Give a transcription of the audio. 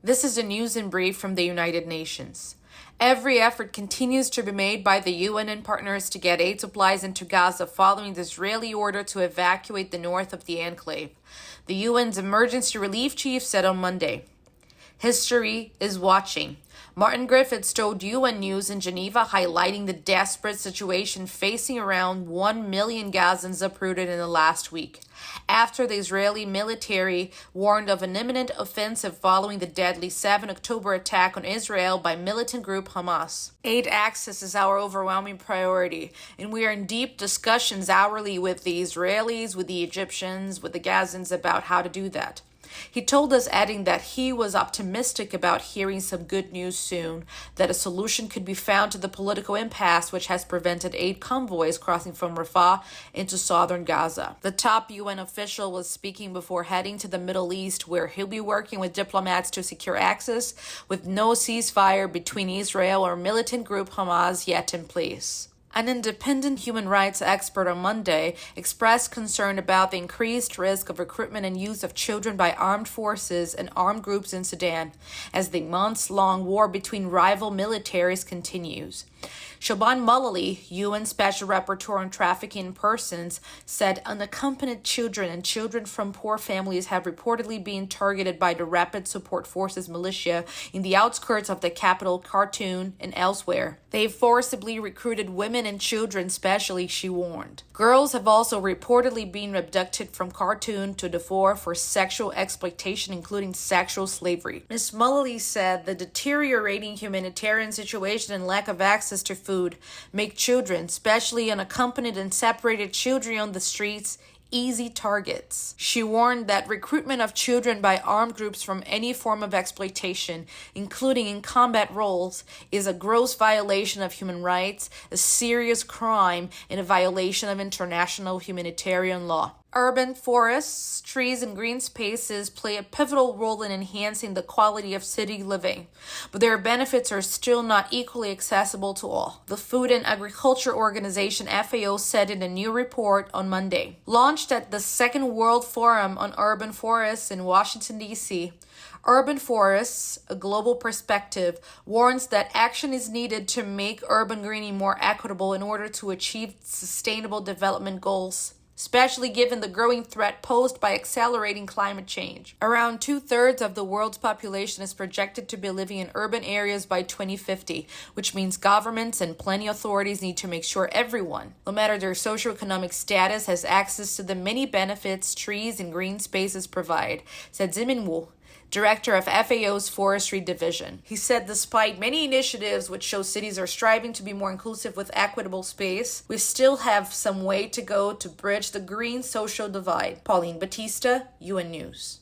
This is a news in brief from the United Nations. Every effort continues to be made by the UN and partners to get aid supplies into Gaza following the Israeli order to evacuate the north of the enclave, the UN's emergency relief chief said on Monday. History is watching. Martin Griffiths told UN News in Geneva, highlighting the desperate situation facing around 1 million Gazans uprooted in the last week, after the Israeli military warned of an imminent offensive following the deadly 7 October attack on Israel by militant group Hamas. Aid access is our overwhelming priority, and we are in deep discussions hourly with the Israelis, with the Egyptians, with the Gazans about how to do that. He told us, adding that he was optimistic about hearing some good news soon, that a solution could be found to the political impasse which has prevented aid convoys crossing from Rafah into southern Gaza. The top UN official was speaking before heading to the Middle East, where he'll be working with diplomats to secure access, with no ceasefire between Israel or militant group Hamas yet in place. An independent human rights expert on Monday expressed concern about the increased risk of recruitment and use of children by armed forces and armed groups in Sudan, as the months-long war between rival militaries continues. Shaban Mullally, UN Special Rapporteur on Trafficking in Persons, said unaccompanied children and children from poor families have reportedly been targeted by the Rapid Support Forces militia in the outskirts of the capital Khartoum and elsewhere. They forcibly recruited women and children, especially, she warned. Girls have also reportedly been abducted from Khartoum to Darfur for sexual exploitation, including sexual slavery. Ms. Mullally said the deteriorating humanitarian situation and lack of access to food make children, especially unaccompanied and separated children on the streets, easy targets. She warned that recruitment of children by armed groups from any form of exploitation, including in combat roles, is a gross violation of human rights, a serious crime, and a violation of international humanitarian law. Urban forests, trees, and green spaces play a pivotal role in enhancing the quality of city living, but their benefits are still not equally accessible to all. The Food and Agriculture Organization FAO said in a new report on Monday. Launched at the Second World Forum on Urban Forests in Washington, D.C., Urban Forests, a global perspective, warns that action is needed to make urban greening more equitable in order to achieve sustainable development goals, especially given the growing threat posed by accelerating climate change. Around 2/3 of the world's population is projected to be living in urban areas by 2050, which means governments and planning authorities need to make sure everyone, no matter their socioeconomic status, has access to the many benefits trees and green spaces provide, said Zimin Wu, director of FAO's Forestry Division. He said despite many initiatives which show cities are striving to be more inclusive with equitable space, we still have some way to go to bridge the green social divide. Pauline, Batista, UN News.